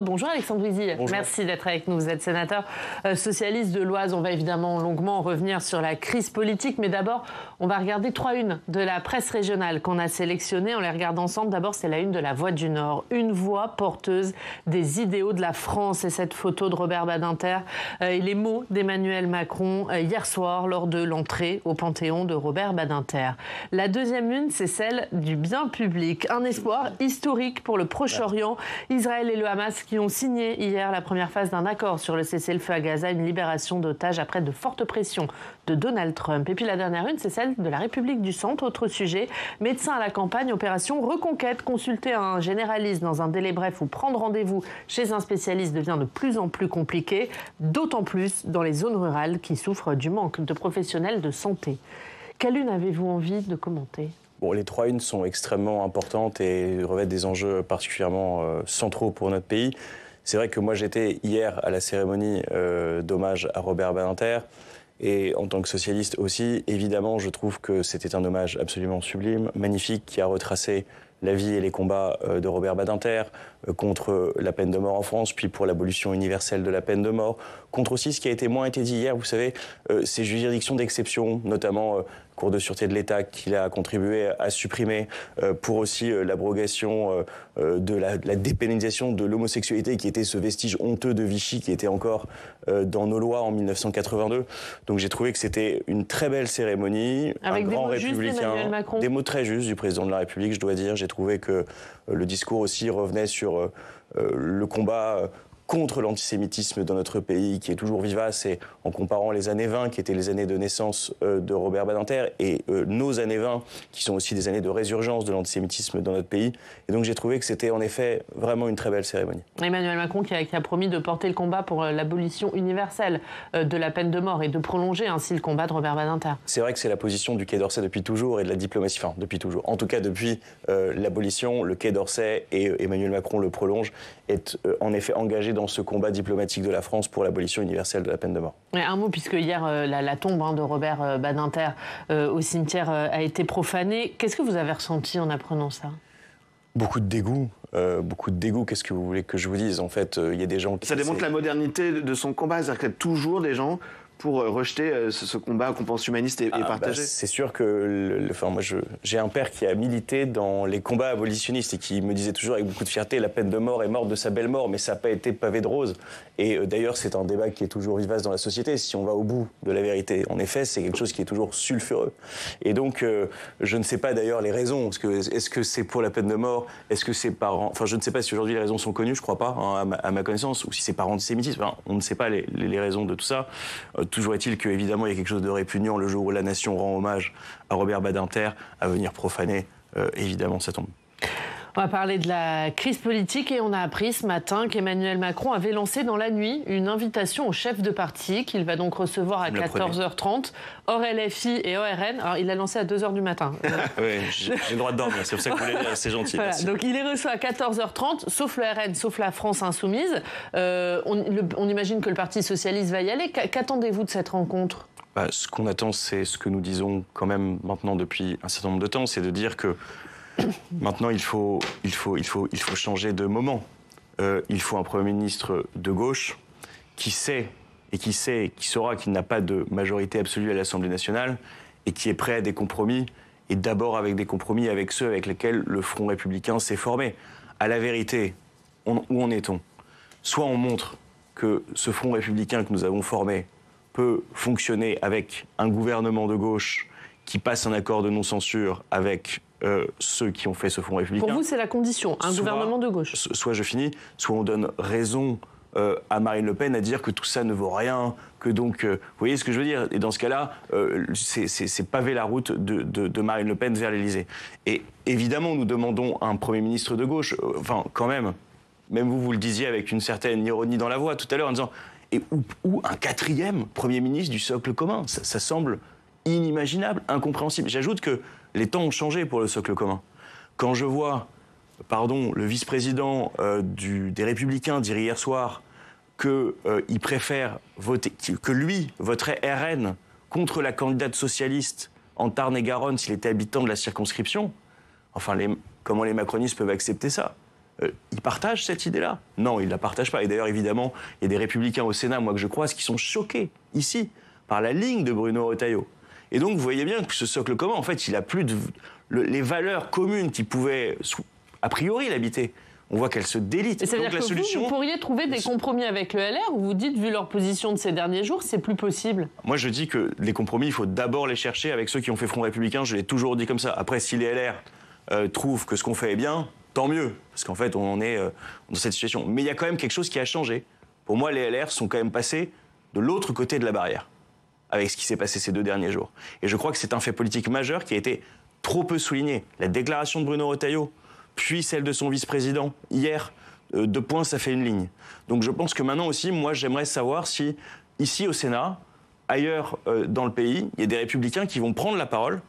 Bonjour Alexandre Bouisy, merci d'être avec nous. Vous êtes sénateur socialiste de l'Oise. On va évidemment longuement revenir sur la crise politique, mais d'abord, on va regarder 3 unes de la presse régionale qu'on a sélectionnées. On les regarde ensemble. D'abord, c'est la une de La Voix du Nord, une voix porteuse des idéaux de la France. Et cette photo de Robert Badinter et les mots d'Emmanuel Macron hier soir lors de l'entrée au Panthéon de Robert Badinter. La deuxième une, c'est celle du bien public. Un espoir historique pour le Proche-Orient. Israël et le Hamas qui ont signé hier la première phase d'un accord sur le cessez-le-feu à Gaza, une libération d'otages après de fortes pressions de Donald Trump. Et puis la dernière une, c'est celle de la République du Centre. Autre sujet, médecin à la campagne, opération Reconquête. Consulter un généraliste dans un délai bref ou prendre rendez-vous chez un spécialiste devient de plus en plus compliqué, d'autant plus dans les zones rurales qui souffrent du manque de professionnels de santé. Quelle une avez-vous envie de commenter ? Bon, les 3 unes sont extrêmement importantes et revêtent des enjeux particulièrement centraux pour notre pays. C'est vrai que moi j'étais hier à la cérémonie d'hommage à Robert Badinter et en tant que socialiste aussi, évidemment je trouve que c'était un hommage absolument sublime, magnifique, qui a retracé la vie et les combats de Robert Badinter contre la peine de mort en France, puis pour l'abolition universelle de la peine de mort, contre aussi ce qui a été moins été dit hier, vous savez, ces juridictions d'exception, notamment Cour de sûreté de l'État qu'il a contribué à supprimer, pour aussi l'abrogation de la dépénalisation de l'homosexualité qui était ce vestige honteux de Vichy qui était encore dans nos lois en 1982. Donc j'ai trouvé que c'était une très belle cérémonie, avec un grand républicain, des mots très justes du président de la République, je dois dire. J'ai trouvé que le discours aussi revenait sur le combat contre l'antisémitisme dans notre pays, qui est toujours vivace, et en comparant les années 20, qui étaient les années de naissance de Robert Badinter, et nos années 20, qui sont aussi des années de résurgence de l'antisémitisme dans notre pays. Et donc j'ai trouvé que c'était en effet vraiment une très belle cérémonie. Emmanuel Macron qui a promis de porter le combat pour l'abolition universelle de la peine de mort et de prolonger ainsi le combat de Robert Badinter. C'est vrai que c'est la position du Quai d'Orsay depuis toujours et de la diplomatie, enfin depuis toujours. En tout cas depuis l'abolition, le Quai d'Orsay et Emmanuel Macron le prolonge, est en effet engagé dans ce combat diplomatique de la France pour l'abolition universelle de la peine de mort. Et un mot, puisque hier la tombe de Robert Badinter au cimetière a été profanée. Qu'est-ce que vous avez ressenti en apprenant ça ? Beaucoup de dégoût. Qu'est-ce que vous voulez que je vous dise ? En fait, il y a des gens qui... Ça démontre la modernité de son combat, c'est-à-dire qu'il y a toujours des gens pour rejeter ce combat qu'on pense humaniste et partagé. C'est sûr que moi j'ai un père qui a milité dans les combats abolitionnistes et qui me disait toujours avec beaucoup de fierté: la peine de mort est morte de sa belle mort, mais ça n'a pas été pavé de roses. Et d'ailleurs, c'est un débat qui est toujours vivace dans la société. Si on va au bout de la vérité, en effet, c'est quelque chose qui est toujours sulfureux. Et donc, je ne sais pas d'ailleurs les raisons. Est-ce que c'est pour la peine de mort ? Est-ce que c'est par... Enfin, je ne sais pas si aujourd'hui les raisons sont connues, je ne crois pas, hein, à ma connaissance, ou si c'est par antisémitisme. Enfin, on ne sait pas les raisons de tout ça. Toujours est-il qu'évidemment, il y a quelque chose de répugnant le jour où la nation rend hommage à Robert Badinter à venir profaner, évidemment, sa tombe. On va parler de la crise politique et on a appris ce matin qu'Emmanuel Macron avait lancé dans la nuit une invitation aux chefs de parti qu'il va donc recevoir à 14h30, hors LFI et ORN. Alors, il l'a lancé à 2h du matin. Oui, j'ai le droit de dormir, c'est pour ça que vous voulez dire, c'est gentil. Voilà, donc il les reçoit à 14h30, sauf le RN, sauf la France Insoumise. On imagine que le Parti Socialiste va y aller. Qu'attendez-vous de cette rencontre ? Ce qu'on attend, c'est ce que nous disons quand même maintenant depuis un certain nombre de temps, c'est de dire que maintenant, il faut changer de moment. Il faut un Premier ministre de gauche qui saura qu'il n'a pas de majorité absolue à l'Assemblée nationale et qui est prêt à des compromis, et d'abord avec des compromis avec ceux avec lesquels le Front républicain s'est formé. À la vérité, où en est-on ? Soit on montre que ce Front républicain que nous avons formé peut fonctionner avec un gouvernement de gauche qui passe un accord de non-censure avec ceux qui ont fait ce Front républicain. Pour vous, c'est la condition, gouvernement de gauche. Soit je finis, soit on donne raison à Marine Le Pen à dire que tout ça ne vaut rien, que donc... vous voyez ce que je veux dire ? Et dans ce cas-là, c'est paver la route de Marine Le Pen vers l'Élysée. Et évidemment, nous demandons un Premier ministre de gauche, enfin, quand même vous le disiez avec une certaine ironie dans la voix tout à l'heure, en disant... ou un 4e Premier ministre du socle commun. Ça semble inimaginable, incompréhensible. J'ajoute que les temps ont changé pour le socle commun. Quand je vois, le vice-président des Républicains dire hier soir qu'il préfère voter, que lui voterait RN contre la candidate socialiste en Tarn-et-Garonne s'il était habitant de la circonscription, enfin, comment les macronistes peuvent accepter ça ? il partage cette idée-là? Non, il ne la partage pas. Et d'ailleurs, évidemment, il y a des républicains au Sénat, moi que je croise, qui sont choqués, ici, par la ligne de Bruno Retailleau. Et donc, vous voyez bien que ce socle commun, en fait, il n'a plus les valeurs communes qui pouvaient, a priori, l'habiter. On voit qu'elles se délitent. C'est-à-dire que vous pourriez trouver des compromis avec le LR, ou vous dites, vu leur position de ces derniers jours, c'est plus possible? Moi, je dis que les compromis, il faut d'abord les chercher avec ceux qui ont fait Front républicain. Je l'ai toujours dit comme ça. Après, si les LR trouvent que ce qu'on fait est bien, tant mieux. Parce qu'en fait, on en est dans cette situation. Mais il y a quand même quelque chose qui a changé. Pour moi, les LR sont quand même passés de l'autre côté de la barrière, avec ce qui s'est passé ces 2 derniers jours. Et je crois que c'est un fait politique majeur qui a été trop peu souligné. La déclaration de Bruno Retailleau, puis celle de son vice-président, hier, 2 points, ça fait une ligne. Donc je pense que maintenant aussi, moi, j'aimerais savoir si, ici au Sénat, ailleurs dans le pays, il y a des républicains qui vont prendre la parole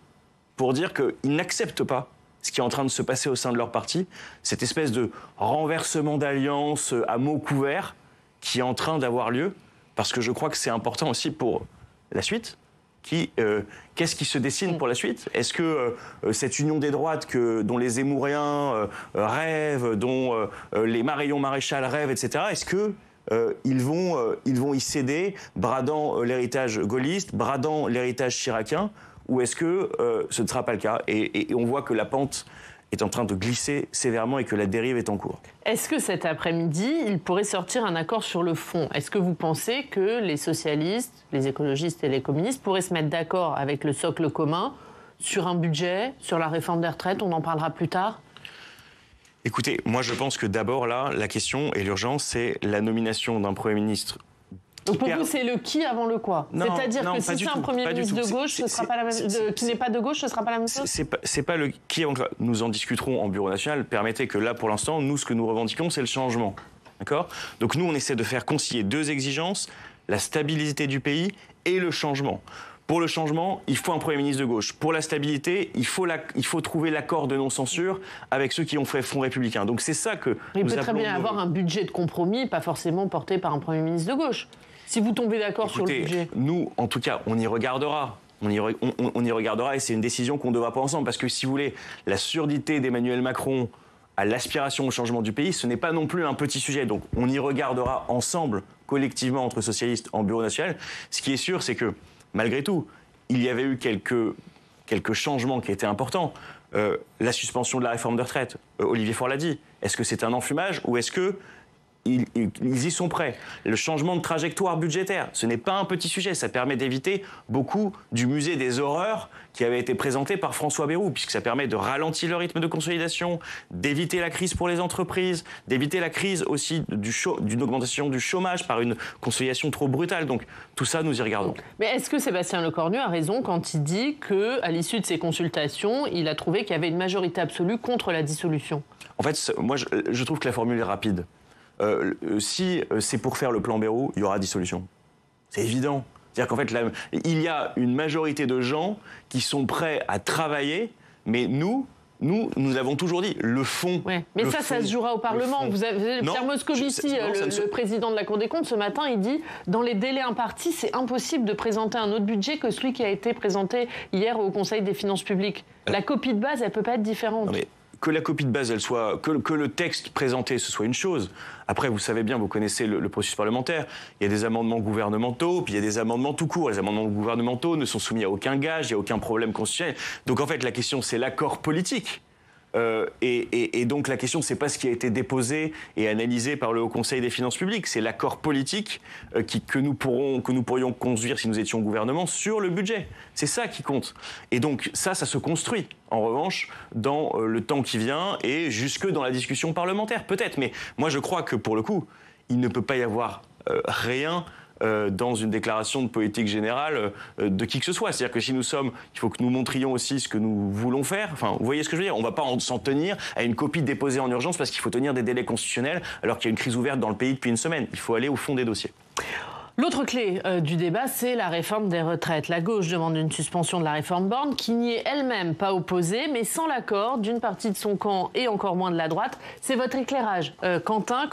pour dire qu'ils n'acceptent pas ce qui est en train de se passer au sein de leur parti, cette espèce de renversement d'alliance à mots couverts qui est en train d'avoir lieu, parce que je crois que c'est important aussi pour la suite. Qu'est-ce qui se dessine pour la suite? Est-ce que cette union des droites dont les Zemmouriens rêvent, dont les Marion Maréchal rêvent, etc., est-ce que ils vont y céder, bradant l'héritage gaulliste, bradant l'héritage chiracien, ou est-ce que ce ne sera pas le cas? Et on voit que la pente est en train de glisser sévèrement et que la dérive est en cours. Est-ce que cet après-midi, il pourrait sortir un accord sur le fond? Est-ce que vous pensez que les socialistes, les écologistes et les communistes pourraient se mettre d'accord avec le socle commun sur un budget, sur la réforme des retraites? On en parlera plus tard. Écoutez, moi je pense que d'abord là, la question et l'urgence, c'est la nomination d'un Premier ministre. Donc pour vous, c'est le qui avant le quoi? C'est-à-dire que si c'est un Premier ministre de gauche, ce sera pas la même, qui n'est pas de gauche, ce ne sera pas la même chose? C'est pas le qui avant le quoi. Nous en discuterons en Bureau national. Permettez que là, pour l'instant, nous, ce que nous revendiquons, c'est le changement. D'accord? Donc nous, on essaie de faire concilier 2 exigences, la stabilité du pays et le changement. Pour le changement, il faut un Premier ministre de gauche. Pour la stabilité, il faut trouver l'accord de non-censure avec ceux qui ont fait Front républicain. Donc c'est ça que il peut très bien avoir un budget de compromis, pas forcément porté par un Premier ministre de gauche. Si vous tombez d'accord sur le budget. Nous, en tout cas, on y regardera. On y regardera et c'est une décision qu'on devra prendre ensemble. Parce que si vous voulez, la surdité d'Emmanuel Macron à l'aspiration au changement du pays, ce n'est pas non plus un petit sujet. Donc on y regardera ensemble, collectivement, entre socialistes en Bureau national. Ce qui est sûr, c'est que, malgré tout, il y avait eu quelques changements qui étaient importants. La suspension de la réforme de retraite, Olivier Faure l'a dit. Est-ce que c'est un enfumage ou est-ce que ils y sont prêts? Le changement de trajectoire budgétaire, ce n'est pas un petit sujet. Ça permet d'éviter beaucoup du musée des horreurs qui avait été présenté par François Bayrou, puisque ça permet de ralentir le rythme de consolidation, d'éviter la crise pour les entreprises, d'éviter la crise aussi d'une augmentation du chômage par une consolidation trop brutale. Donc tout ça, nous y regardons. Mais est-ce que Sébastien Lecornu a raison quand il dit qu'à l'issue de ces consultations, il a trouvé qu'il y avait une majorité absolue contre la dissolution? En fait, moi, je trouve que la formule est rapide. Si c'est pour faire le plan Bayrou, il y aura dissolution. C'est évident. C'est-à-dire qu'en fait, il y a une majorité de gens qui sont prêts à travailler, mais nous avons toujours dit, le fond... Ouais. Mais ça se jouera au Parlement. Vous avez Pierre Moscovici, le président de la Cour des comptes, ce matin, il dit, dans les délais impartis, c'est impossible de présenter un autre budget que celui qui a été présenté hier au Conseil des finances publiques. La copie de base, elle ne peut pas être différente. Non, mais que la copie de base, elle soit, que le texte présenté, ce soit une chose. Après, vous savez bien, vous connaissez le processus parlementaire. Il y a des amendements gouvernementaux, puis il y a des amendements tout court. Les amendements gouvernementaux ne sont soumis à aucun gage, il n'y a aucun problème constitutionnel. Donc en fait, la question, c'est l'accord politique. Et donc la question, c'est pas ce qui a été déposé et analysé par le Haut Conseil des finances publiques, c'est l'accord politique que nous pourrions conduire si nous étions au gouvernement sur le budget. C'est ça qui compte. Et donc ça se construit. En revanche, dans le temps qui vient et jusque dans la discussion parlementaire, peut-être. Mais moi, je crois que pour le coup, il ne peut pas y avoir rien dans une déclaration de politique générale de qui que ce soit. C'est-à-dire que si il faut que nous montrions aussi ce que nous voulons faire. Enfin, vous voyez ce que je veux dire? On ne va pas s'en tenir à une copie déposée en urgence parce qu'il faut tenir des délais constitutionnels alors qu'il y a une crise ouverte dans le pays depuis une semaine. Il faut aller au fond des dossiers. L'autre clé du débat, c'est la réforme des retraites. La gauche demande une suspension de la réforme Borne, qui n'y est elle-même pas opposée, mais sans l'accord d'une partie de son camp et encore moins de la droite. C'est votre éclairage. Quentin,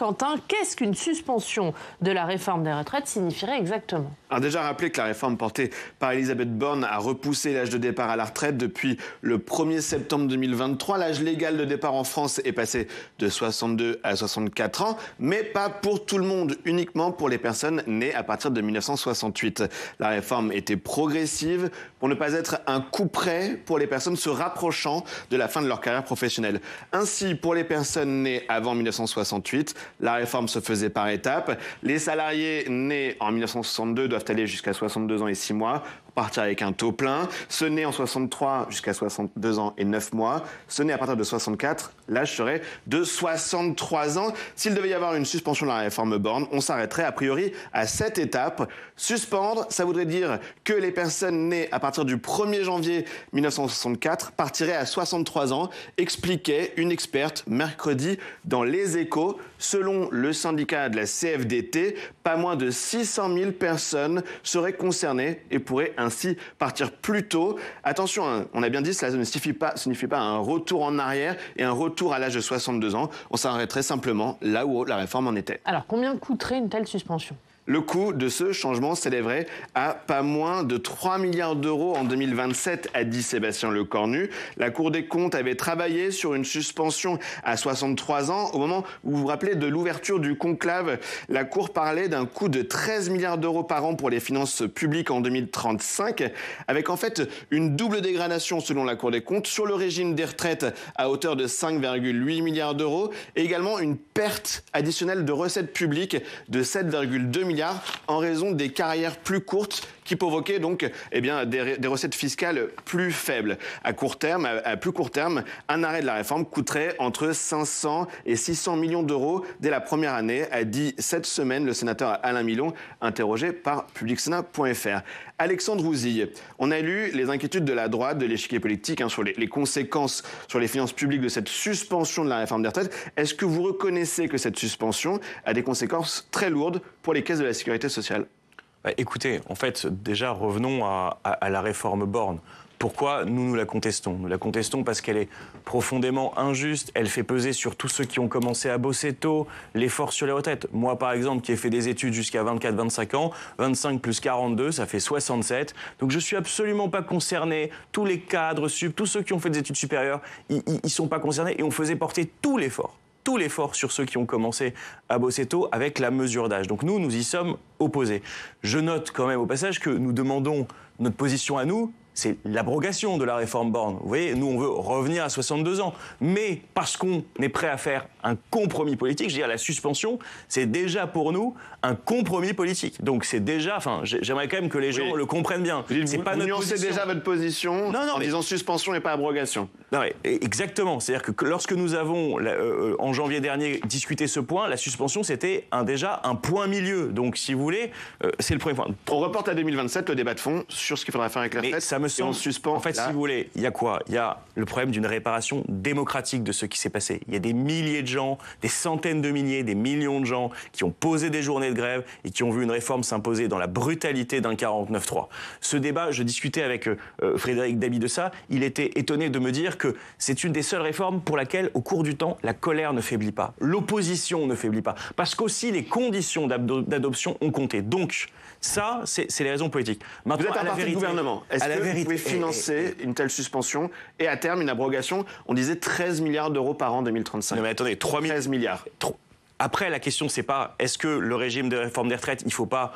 qu'est-ce qu'une suspension de la réforme des retraites signifierait exactement ? Alors déjà, rappeler que la réforme portée par Elisabeth Borne a repoussé l'âge de départ à la retraite depuis le 1er septembre 2023. L'âge légal de départ en France est passé de 62 à 64 ans, mais pas pour tout le monde, uniquement pour les personnes nées à partir de 1968. La réforme était progressive pour ne pas être un coup près pour les personnes se rapprochant de la fin de leur carrière professionnelle. Ainsi, pour les personnes nées avant 1968, la réforme se faisait par étapes. Les salariés nés en 1962 doivent aller jusqu'à 62 ans et 6 mois pour partir avec un taux plein. Ceux nés en 63 jusqu'à 62 ans et 9 mois. Ceux nés à partir de 64, l'âge serait de 63 ans. S'il devait y avoir une suspension de la réforme Borne, on s'arrêterait a priori à cette étape. Suspendre, ça voudrait dire que les personnes nées à partir du 1er janvier 1964 partiraient à 63 ans, expliquait une experte mercredi dans Les Échos. Selon le syndicat de la CFDT, pas moins de 600 000 personnes seraient concernées et pourraient ainsi partir plus tôt. Attention, hein, on a bien dit, cela ne signifie pas un retour en arrière et un retour à l'âge de 62 ans. On s'arrêterait simplement là où la réforme en était. Alors, combien coûterait une telle suspension ? Le coût de ce changement s'élèverait à pas moins de 3 milliards d'euros en 2027, a dit Sébastien Lecornu. La Cour des comptes avait travaillé sur une suspension à 63 ans. Au moment où vous vous rappelez de l'ouverture du conclave, la Cour parlait d'un coût de 13 milliards d'euros par an pour les finances publiques en 2035, avec en fait une double dégradation selon la Cour des comptes sur le régime des retraites à hauteur de 5,8 milliards d'euros et également une perte additionnelle de recettes publiques de 7,2 milliards en raison des carrières plus courtes qui provoquaient donc des recettes fiscales plus faibles. À plus court terme, un arrêt de la réforme coûterait entre 500 et 600 millions d'euros dès la première année, a dit cette semaine le sénateur Alain Milon, interrogé par publicsénat.fr. Alexandre Ouzille, on a lu les inquiétudes de la droite, de l'échiquier politique, sur les conséquences sur les finances publiques de cette suspension de la réforme des retraites. Est-ce que vous reconnaissez que cette suspension a des conséquences très lourdes pour les caisses de la sécurité sociale ? Écoutez, en fait, déjà, revenons à la réforme Borne. Pourquoi nous la contestons ? Nous la contestons parce qu'elle est profondément injuste. Elle fait peser sur tous ceux qui ont commencé à bosser tôt l'effort sur les retraites. Moi, par exemple, qui ai fait des études jusqu'à 24-25 ans, 25 plus 42, ça fait 67. Donc je ne suis absolument pas concerné. Tous les cadres sup, tous ceux qui ont fait des études supérieures, ils ne sont pas concernés et on faisait porter tout l'effort sur ceux qui ont commencé à bosser tôt avec la mesure d'âge. Donc nous y sommes opposés. Je note quand même au passage que nous demandons notre position à nous, c'est l'abrogation de la réforme Borne. Vous voyez, nous, on veut revenir à 62 ans. Mais parce qu'on est prêt à faire un compromis politique, je veux dire, la suspension, c'est déjà pour nous un compromis politique. Donc c'est déjà, j'aimerais quand même que les gens le comprennent bien. Vous nuancez déjà votre position en disant suspension et pas abrogation. Non, mais exactement. C'est-à-dire que lorsque nous avons, en janvier dernier, discuté ce point, la suspension, c'était déjà un point milieu. Donc, si vous voulez, c'est le premier point. On reporte à 2027 le débat de fond sur ce qu'il faudra faire avec la retraite. Ça me semble, on suspend. En fait, si vous voulez, il y a quoi ? Il y a le problème d'une réparation démocratique de ce qui s'est passé. Il y a des milliers de gens, des centaines de milliers, des millions de gens qui ont posé des journées de grève et qui ont vu une réforme s'imposer dans la brutalité d'un 49-3. Ce débat, je discutais avec Frédéric Dabi de ça, il était étonné de me dire que c'est une des seules réformes pour laquelle, au cours du temps, la colère ne faiblit pas, l'opposition ne faiblit pas, parce qu'aussi les conditions d'adoption ont compté. Donc, ça, c'est les raisons politiques. Maintenant, vous êtes un parti de gouvernement. Est-ce que vous pouvez financer une telle suspension et à terme une abrogation ? On disait 13 milliards d'euros par an en 2035. Non mais attendez, 13 milliards. Après, la question, c'est pas est-ce que le régime de réforme des retraites, il ne faut pas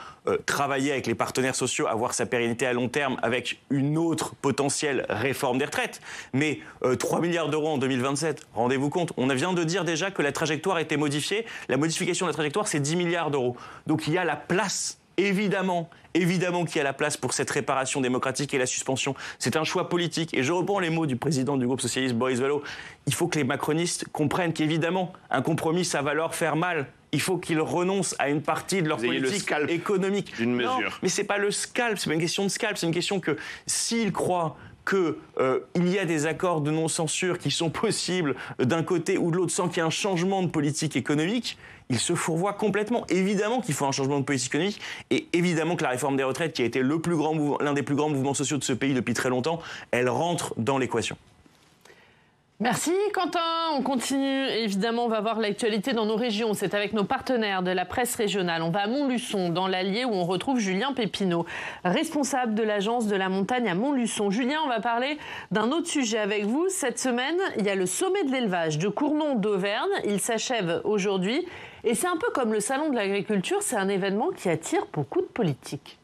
travailler avec les partenaires sociaux, avoir sa pérennité à long terme avec une autre potentielle réforme des retraites. Mais 3 milliards d'euros en 2027, rendez-vous compte, on vient de dire déjà que la trajectoire a été modifiée. La modification de la trajectoire, c'est 10 milliards d'euros. Donc il y a la place, évidemment qu'il y a la place pour cette réparation démocratique et la suspension. C'est un choix politique. Et je reprends les mots du président du groupe socialiste, Boris Vallaud. Il faut que les macronistes comprennent qu'évidemment, un compromis, ça va leur faire mal. Il faut qu'ils renoncent à une partie de leur politique économique. D'une mesure. Non, mais c'est pas le scalp, c'est pas une question de scalp. C'est une question que s'ils croient qu'il y a des accords de non-censure qui sont possibles d'un côté ou de l'autre sans qu'il y ait un changement de politique économique, il se fourvoie complètement. Évidemment qu'il faut un changement de politique économique et évidemment que la réforme des retraites, qui a été l'un des plus grands mouvements sociaux de ce pays depuis très longtemps, elle rentre dans l'équation. Merci Quentin. On continue, évidemment, on va voir l'actualité dans nos régions. C'est avec nos partenaires de la presse régionale. On va à Montluçon, dans l'Allier, où on retrouve Julien Pépineau, responsable de l'agence de la montagne à Montluçon. Julien, on va parler d'un autre sujet avec vous. Cette semaine, il y a le sommet de l'élevage de Cournon d'Auvergne. Il s'achève aujourd'hui. Et c'est un peu comme le salon de l'agriculture, c'est un événement qui attire beaucoup de politiques.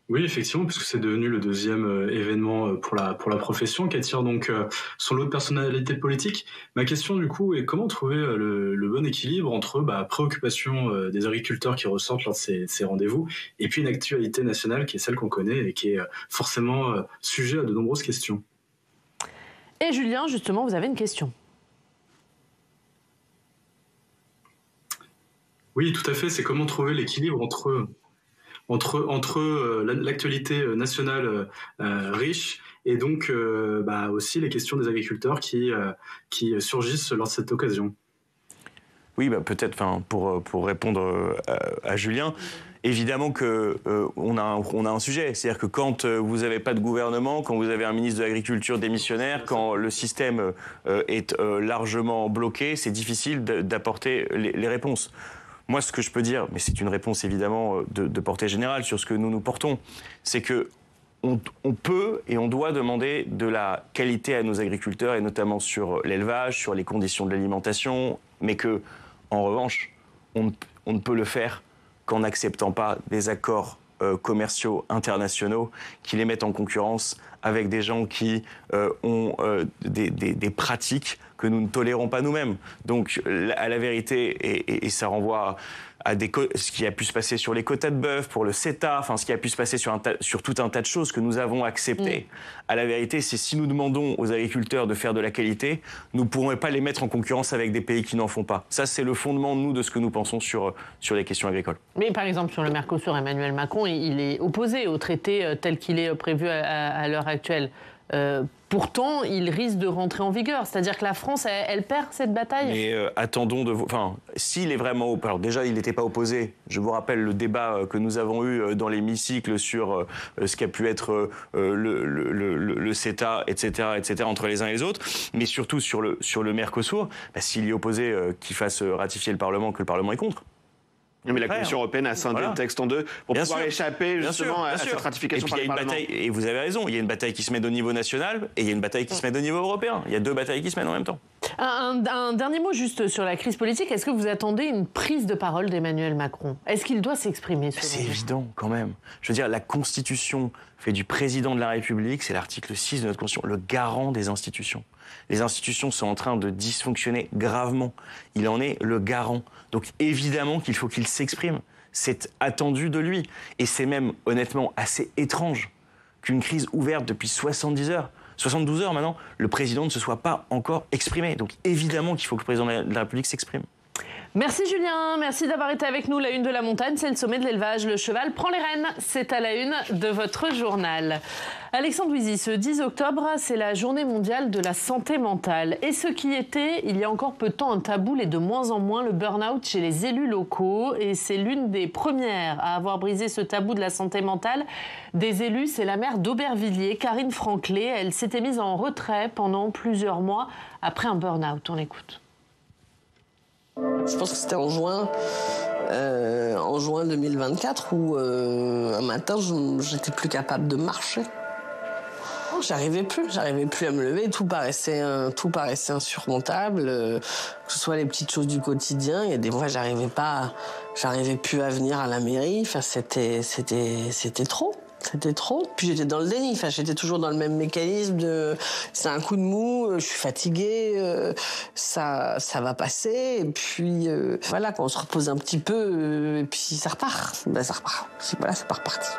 Oui, effectivement, puisque c'est devenu le deuxième événement pour la profession qui attire donc son lot de personnalités politiques. Ma question du coup est comment trouver le bon équilibre entre préoccupation des agriculteurs qui ressortent lors de ces rendez-vous et puis une actualité nationale qui est celle qu'on connaît et qui est forcément sujet à de nombreuses questions. Et Julien, justement, vous avez une question. Oui, tout à fait, c'est comment trouver l'équilibre entre l'actualité nationale riche et donc aussi les questions des agriculteurs qui surgissent lors de cette occasion. Oui, peut-être pour répondre à Julien, évidemment qu'on a un sujet. C'est-à-dire que quand vous n'avez pas de gouvernement, quand vous avez un ministre de l'Agriculture démissionnaire, quand le système est largement bloqué, c'est difficile d'apporter les réponses. Moi, ce que je peux dire, mais c'est une réponse évidemment de portée générale sur ce que nous portons, c'est que on peut et on doit demander de la qualité à nos agriculteurs, et notamment sur l'élevage, sur les conditions de l'alimentation, mais que, en revanche, on ne peut le faire qu'en n'acceptant pas des accords commerciaux internationaux qui les mettent en concurrence avec des gens qui ont des pratiques que nous ne tolérons pas nous-mêmes. Donc, à la vérité, et ça renvoie à ce qui a pu se passer sur les quotas de bœuf, pour le CETA, ce qui a pu se passer sur tout un tas de choses que nous avons acceptées. À la vérité, c'est si nous demandons aux agriculteurs de faire de la qualité, nous ne pourrons pas les mettre en concurrence avec des pays qui n'en font pas. Ça, c'est le fondement, nous, de ce que nous pensons sur les questions agricoles. Mais par exemple, sur le Mercosur, Emmanuel Macron, il est opposé au traité tel qu'il est prévu à l'heure actuelle. Pourtant, il risque de rentrer en vigueur. C'est-à-dire que la France, elle perd cette bataille. Mais attendons de voir. Enfin, s'il est vraiment. Alors déjà, il n'était pas opposé. Je vous rappelle le débat que nous avons eu dans l'hémicycle sur ce qu'a pu être le CETA, etc., entre les uns et les autres. Mais surtout sur le Mercosur, s'il y est opposé, qu'il fasse ratifier le Parlement, que le Parlement est contre. Mais la Commission européenne a scindé le texte en deux pour pouvoir échapper justement à cette ratification par le Parlement. Et vous avez raison, il y a une bataille qui se mène au niveau national et il y a une bataille qui se mène au niveau européen. Il y a deux batailles qui se mènent en même temps. Un dernier mot juste sur la crise politique. Est-ce que vous attendez une prise de parole d'Emmanuel Macron ? Est-ce qu'il doit s'exprimer ? C'est évident quand même. Je veux dire, la Constitution fait du président de la République, c'est l'article 6 de notre Constitution, le garant des institutions. Les institutions sont en train de dysfonctionner gravement. Il en est le garant. Donc évidemment qu'il faut qu'il s'exprime. C'est attendu de lui. Et c'est même honnêtement assez étrange qu'une crise ouverte depuis 72 heures maintenant, le président ne se soit pas encore exprimé. Donc évidemment qu'il faut que le président de la République s'exprime. Merci Julien, merci d'avoir été avec nous. La une de la montagne, c'est le sommet de l'élevage. Le cheval prend les rênes. C'est à la une de votre journal. Alexandre Huizy, ce 10 octobre, c'est la journée mondiale de la santé mentale. Et ce qui était, il y a encore peu de temps, un tabou, l'est de moins en moins, le burn-out chez les élus locaux. Et c'est l'une des premières à avoir brisé ce tabou de la santé mentale. Des élus, c'est la maire d'Aubervilliers, Karine Franclay. Elle s'était mise en retrait pendant plusieurs mois après un burn-out. On l'écoute. Je pense que c'était en juin 2024 où un matin j'étais plus capable de marcher. J'arrivais plus à me lever, tout paraissait insurmontable, que ce soit les petites choses du quotidien. Il y a des fois j'arrivais plus à venir à la mairie. Enfin c'était trop. C'était trop. Puis j'étais dans le déni. Enfin, j'étais toujours dans le même mécanisme de c'est un coup de mou, je suis fatiguée, ça va passer. Et puis voilà, quand on se repose un petit peu, et puis ça repart. Ça repart. Voilà, c'est pas reparti.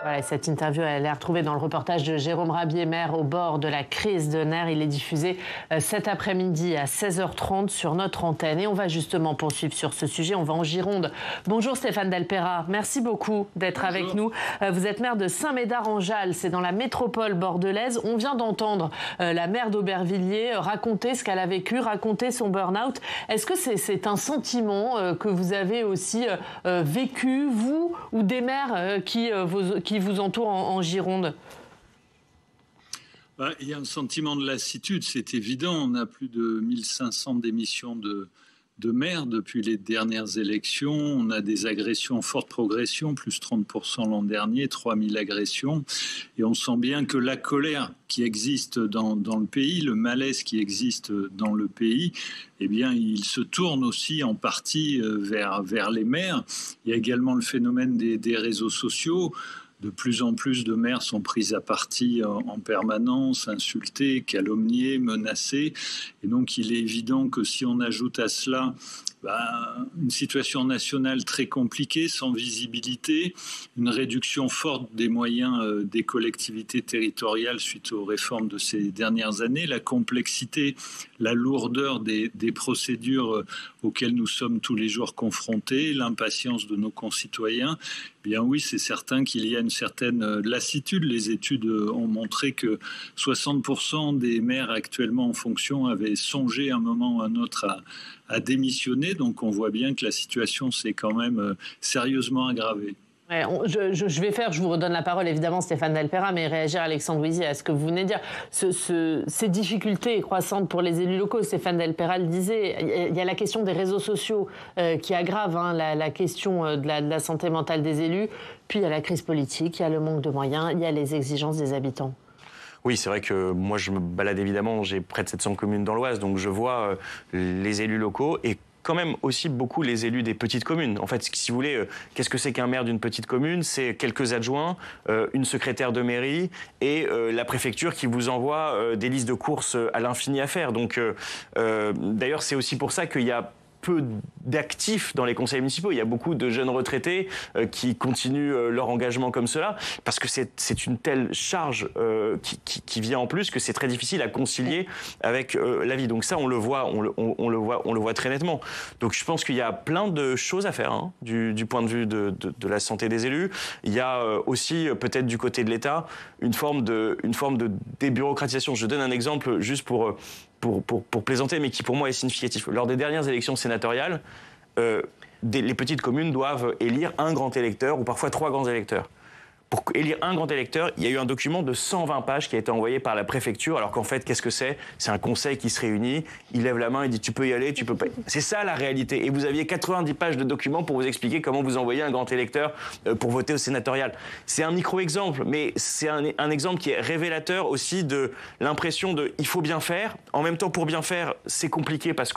Voilà, cette interview, elle est retrouvée dans le reportage de Jérôme Rabier, maire au bord de la crise de nerfs. Il est diffusé cet après-midi à 16h30 sur notre antenne. Et on va justement poursuivre sur ce sujet. On va en Gironde. Bonjour Stéphane Delpera, merci beaucoup d'être avec nous. Vous êtes maire de Saint-Médard-en-Jalles, c'est dans la métropole bordelaise. On vient d'entendre la maire d'Aubervilliers raconter ce qu'elle a vécu, raconter son burn-out. Est-ce que c'est un sentiment que vous avez aussi vécu, vous, ou des maires qui vous entourent en Gironde? Il y a un sentiment de lassitude, c'est évident. On a plus de 1500 démissions de maires depuis les dernières élections. On a des agressions en forte progression, plus 30% l'an dernier, 3000 agressions. Et on sent bien que la colère qui existe dans le pays, le malaise qui existe dans le pays, eh bien, il se tourne aussi en partie vers les maires. Il y a également le phénomène des réseaux sociaux. De plus en plus de maires sont prises à partie en permanence, insultées, calomniées, menacées. Et donc, il est évident que si on ajoute à cela une situation nationale très compliquée, sans visibilité, une réduction forte des moyens des collectivités territoriales suite aux réformes de ces dernières années, la complexité, la lourdeur des procédures auxquelles nous sommes tous les jours confrontés, l'impatience de nos concitoyens, eh bien oui, c'est certain qu'il y a une certaine lassitude. Les études ont montré que 60% des maires actuellement en fonction avaient songé à un moment ou à un autre à démissionner. Donc on voit bien que la situation s'est quand même sérieusement aggravée. Ouais, je vous redonne la parole évidemment Stéphane Delpera, mais réagir Alexandre Huizier à ce que vous venez de dire. Ces difficultés croissantes pour les élus locaux, Stéphane Delpera le disait, il y a la question des réseaux sociaux qui aggrave la question de la santé mentale des élus, puis il y a la crise politique, il y a le manque de moyens, il y a les exigences des habitants. Oui, c'est vrai que moi je me balade évidemment, j'ai près de 700 communes dans l'Oise, donc je vois les élus locaux et quand même aussi beaucoup les élus des petites communes. En fait, si vous voulez, qu'est-ce que c'est qu'un maire d'une petite commune? C'est quelques adjoints, une secrétaire de mairie et la préfecture qui vous envoie des listes de courses à l'infini à faire. Donc, d'ailleurs, c'est aussi pour ça qu'il y a peu d'actifs dans les conseils municipaux. Il y a beaucoup de jeunes retraités qui continuent leur engagement comme cela, parce que c'est une telle charge qui vient en plus que c'est très difficile à concilier avec la vie. Donc ça, on le voit très nettement. Donc je pense qu'il y a plein de choses à faire du point de vue de la santé des élus. Il y a aussi peut-être du côté de l'État une forme de débureaucratisation. Je donne un exemple juste pour plaisanter, mais qui pour moi est significatif. Lors des dernières élections sénatoriales, les petites communes doivent élire un grand électeur ou parfois 3 grands électeurs. Pour élire un grand électeur, il y a eu un document de 120 pages qui a été envoyé par la préfecture, alors qu'en fait, qu'est-ce que c'est? C'est un conseil qui se réunit, il lève la main, il dit tu peux y aller, tu peux pas. C'est ça la réalité. Et vous aviez 90 pages de documents pour vous expliquer comment vous envoyez un grand électeur pour voter au sénatorial. C'est un micro-exemple, mais c'est un exemple qui est révélateur aussi de l'impression de il faut bien faire. En même temps, pour bien faire, c'est compliqué parce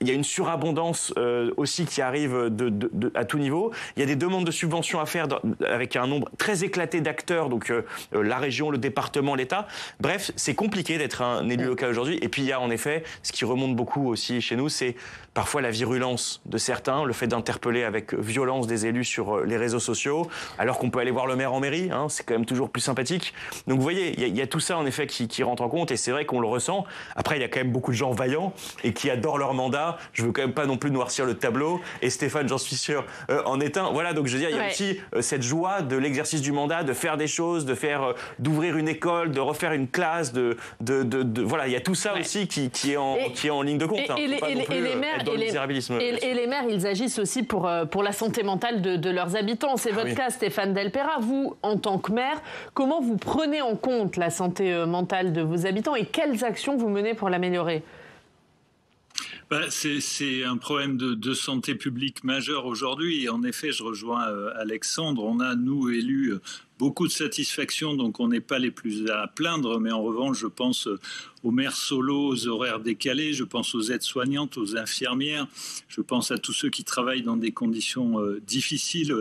il y a une surabondance aussi qui arrive à tout niveau. Il y a des demandes de subventions à faire avec un nombre très éclaté d'acteurs, donc la région, le département, l'État. Bref, c'est compliqué d'être un élu local aujourd'hui. Et puis il y a en effet, ce qui remonte beaucoup aussi chez nous, c'est parfois la virulence de certains, le fait d'interpeller avec violence des élus sur les réseaux sociaux, alors qu'on peut aller voir le maire en mairie, c'est quand même toujours plus sympathique. Donc vous voyez, il y a tout ça en effet qui rentre en compte, et c'est vrai qu'on le ressent. Après, il y a quand même beaucoup de gens vaillants et qui adorent leur mandat. Je veux quand même pas non plus noircir le tableau, et Stéphane, j'en suis sûr, en est un. Voilà, donc je veux dire, il y a aussi cette joie de l'exercice du mandat, de faire des choses, d'ouvrir une école, de refaire une classe, voilà, il y a tout ça aussi qui est en ligne de compte. Et les maires, ils agissent aussi pour la santé mentale de leurs habitants. C'est votre cas, Stéphane Delpera. Vous, en tant que maire, comment vous prenez en compte la santé mentale de vos habitants et quelles actions vous menez pour l'améliorer? C'est un problème de santé publique majeur aujourd'hui. Et en effet, je rejoins Alexandre. On a, nous, élus, beaucoup de satisfaction, donc on n'est pas les plus à plaindre. Mais en revanche, je pense aux mères solos, aux horaires décalés, je pense aux aides-soignantes, aux infirmières, je pense à tous ceux qui travaillent dans des conditions difficiles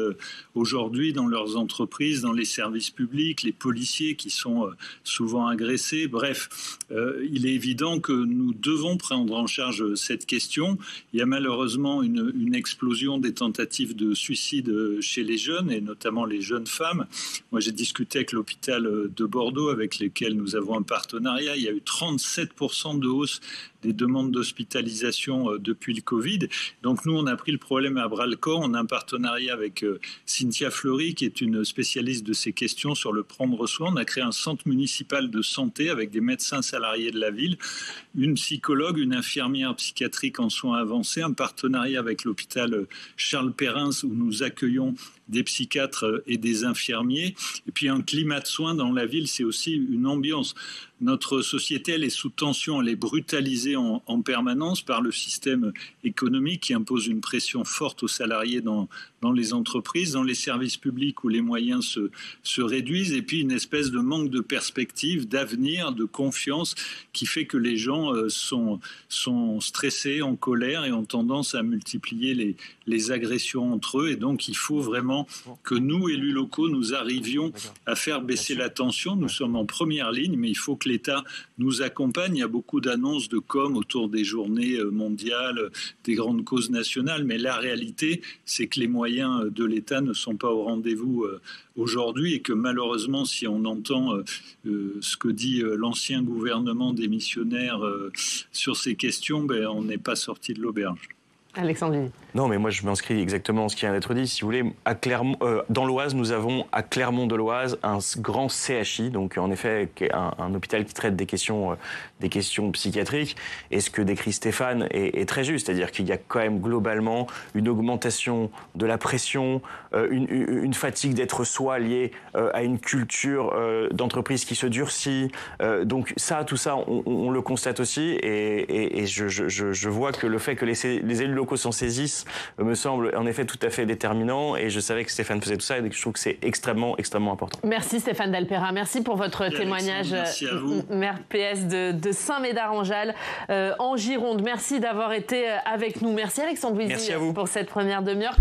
aujourd'hui dans leurs entreprises, dans les services publics, les policiers qui sont souvent agressés. Bref, il est évident que nous devons prendre en charge cette question. Il y a malheureusement une explosion des tentatives de suicide chez les jeunes, et notamment les jeunes femmes. Moi, j'ai discuté avec l'hôpital de Bordeaux, avec lesquels nous avons un partenariat. Il y a eu 37% de hausse des demandes d'hospitalisation depuis le Covid. Donc nous, on a pris le problème à bras-le-corps. On a un partenariat avec Cynthia Fleury, qui est une spécialiste de ces questions sur le prendre soin. On a créé un centre municipal de santé avec des médecins salariés de la ville, une psychologue, une infirmière psychiatrique en soins avancés, un partenariat avec l'hôpital Charles Perrins où nous accueillons des psychiatres et des infirmiers. Et puis un climat de soins dans la ville, c'est aussi une ambiance. Notre société, elle est sous tension, elle est brutalisée en permanence par le système économique qui impose une pression forte aux salariés dans les entreprises, dans les services publics où les moyens se réduisent, et puis une espèce de manque de perspective, d'avenir, de confiance qui fait que les gens sont stressés, en colère et ont tendance à multiplier les agressions entre eux. Et donc il faut vraiment que nous, élus locaux, nous arrivions à faire baisser la tension. Nous sommes en première ligne, mais il faut que l'État nous accompagne. Il y a beaucoup d'annonces de com autour des journées mondiales, des grandes causes nationales, mais la réalité, c'est que les moyens de l'État ne sont pas au rendez-vous aujourd'hui et que malheureusement, si on entend ce que dit l'ancien gouvernement démissionnaire sur ces questions, on n'est pas sorti de l'auberge. Alexandre Vigny. Non, mais moi, je m'inscris exactement dans ce qui vient d'être dit. Si vous voulez, à Clermont, dans l'Oise, nous avons à Clermont-de-l'Oise un grand CHI, donc en effet un hôpital qui traite des questions psychiatriques. Et ce que décrit Stéphane est très juste, c'est-à-dire qu'il y a quand même globalement une augmentation de la pression, une fatigue d'être soi liée à une culture d'entreprise qui se durcit. Donc tout ça, on le constate aussi. Et je vois que le fait que les élus locaux s'en saisissent me semble en effet tout à fait déterminant, et je savais que Stéphane faisait tout ça, et je trouve que c'est extrêmement important. Merci Stéphane Delpera, merci pour votre témoignage. Merci à vous. Maire PS de Saint-Médard-en-Jalles en Gironde. Merci d'avoir été avec nous. Merci Alexandre Vigny pour cette première demi-heure.